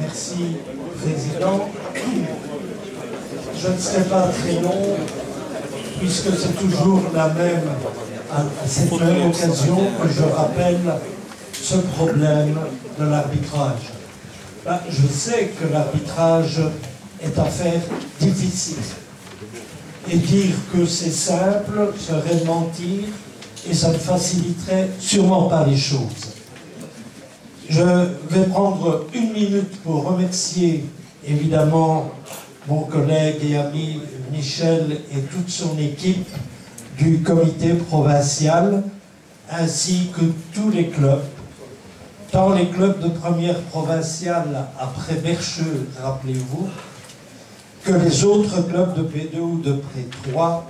Merci, Président. Je ne serai pas très long, puisque c'est toujours à cette même occasion que je rappelle ce problème de l'arbitrage. Je sais que l'arbitrage est affaire difficile. Et dire que c'est simple serait mentir et ça ne faciliterait sûrement pas les choses. Je vais prendre une minute pour remercier évidemment mon collègue et ami Michel et toute son équipe du comité provincial, ainsi que tous les clubs, tant les clubs de première provinciale après Bercheux, rappelez-vous, que les autres clubs de P2 ou de P3,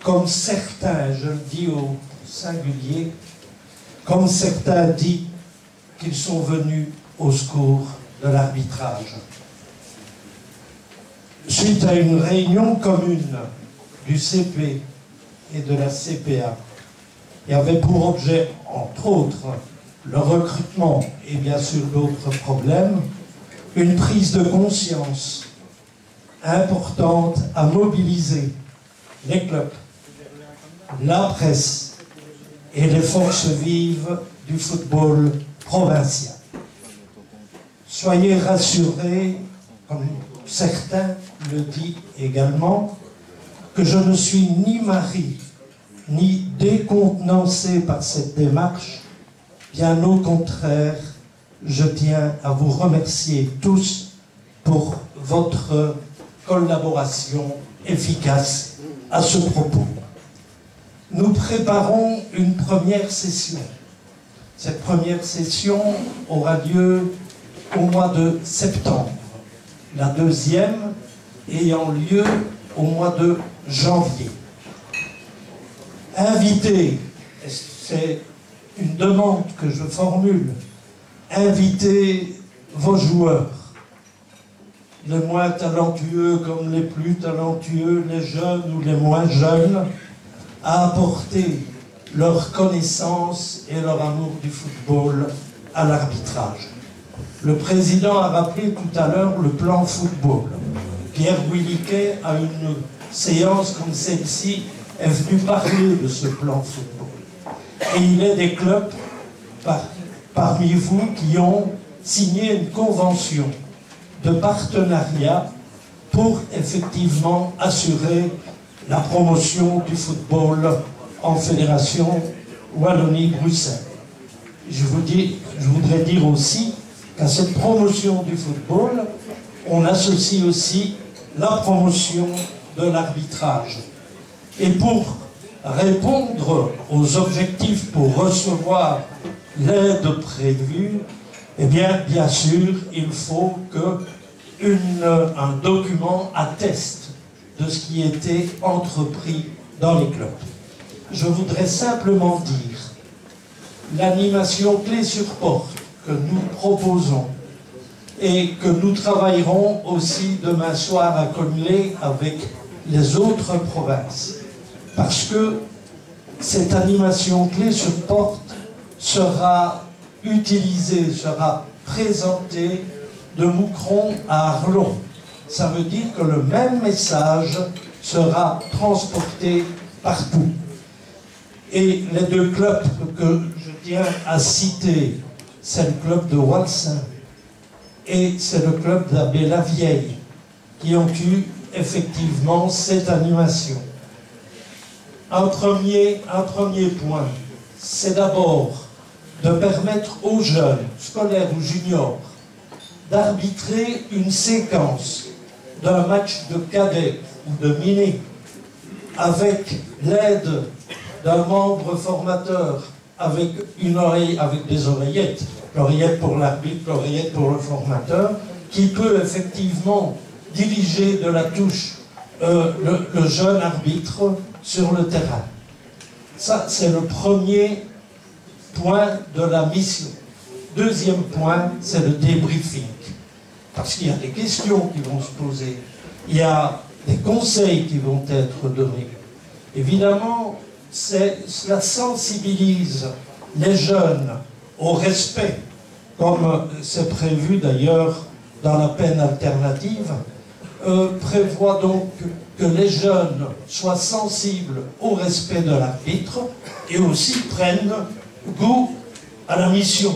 comme certains, je le dis au singulier, comme certains disent qu'ils sont venus au secours de l'arbitrage. Suite à une réunion commune du CP et de la CPA, qui avait pour objet, entre autres, le recrutement et bien sûr d'autres problèmes, une prise de conscience importante à mobiliser les clubs, la presse et les forces vives du football provincial. Soyez rassurés, comme certains le disent également, que je ne suis ni mari ni décontenancé par cette démarche. Bien au contraire, je tiens à vous remercier tous pour votre collaboration efficace à ce propos. Nous préparons une première session. Cette première session aura lieu au mois de septembre, la deuxième ayant lieu au mois de janvier. Invitez, c'est une demande que je formule, invitez vos joueurs, les moins talentueux comme les plus talentueux, les jeunes ou les moins jeunes, à apporter leur connaissance et leur amour du football à l'arbitrage. Le président a rappelé tout à l'heure le plan football. Pierre Williquet, à une séance comme celle-ci, est venu parler de ce plan football. Et il est des clubs parmi vous qui ont signé une convention de partenariat pour effectivement assurer la promotion du football en Fédération Wallonie-Bruxelles. Je voudrais dire aussi qu'à cette promotion du football, on associe aussi la promotion de l'arbitrage. Et pour répondre aux objectifs pour recevoir l'aide prévue, eh bien sûr, il faut qu'un document atteste de ce qui était entrepris dans les clubs. Je voudrais simplement dire l'animation clé sur porte que nous proposons et que nous travaillerons aussi demain soir à Connelly avec les autres provinces. Parce que cette animation clé sur porte sera utilisée, sera présentée de Moucron à Arlon. Ça veut dire que le même message sera transporté partout. Et les deux clubs que je tiens à citer, c'est le club de Walsin et c'est le club d'Abbé-la-Vieille qui ont eu effectivement cette animation. Un premier point, c'est d'abord de permettre aux jeunes, scolaires ou juniors, d'arbitrer une séquence d'un match de cadet ou de miné avec l'aide d'un membre formateur avec une oreille, avec des oreillettes, l'oreillette pour l'arbitre, l'oreillette pour le formateur, qui peut effectivement diriger de la touche le jeune arbitre sur le terrain. Ça, c'est le premier point de la mission. Deuxième point, c'est le débriefing. Parce qu'il y a des questions qui vont se poser, il y a des conseils qui vont être donnés. Évidemment, cela sensibilise les jeunes au respect comme c'est prévu d'ailleurs dans la peine alternative, prévoit donc que les jeunes soient sensibles au respect de l'arbitre et aussi prennent goût à la mission.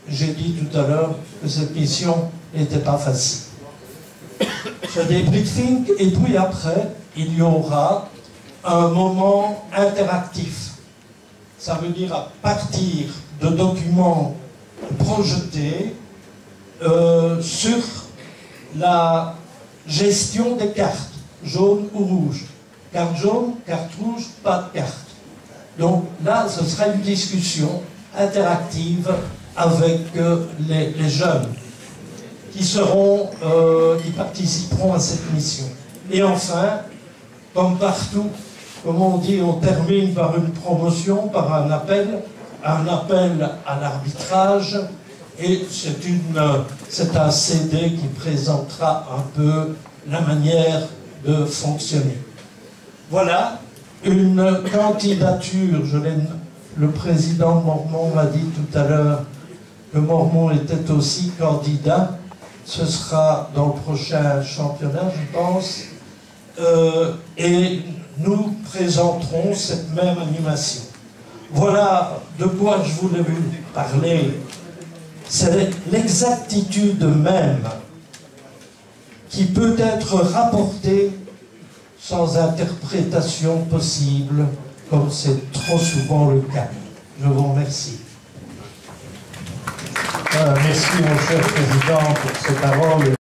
J'ai dit tout à l'heure que cette mission n'était pas facile. Ce débriefing, et puis après, il y aura un moment interactif. Ça veut dire à partir de documents projetés sur la gestion des cartes, jaune ou rouge. Carte jaune, carte rouge, pas de carte. Donc là, ce sera une discussion interactive avec les jeunes qui participeront à cette mission. Et enfin, comme partout, comme on dit, on termine par une promotion, par un appel à l'arbitrage, et c'est un CD qui présentera un peu la manière de fonctionner. Voilà une candidature. Le président Mormon m'a dit tout à l'heure que Mormon était aussi candidat. Ce sera dans le prochain championnat, je pense. Et nous présenterons cette même animation. Voilà de quoi je voulais vous parler. C'est l'exactitude même qui peut être rapportée sans interprétation possible, comme c'est trop souvent le cas. Je vous remercie. Merci, mon cher président, pour ces paroles.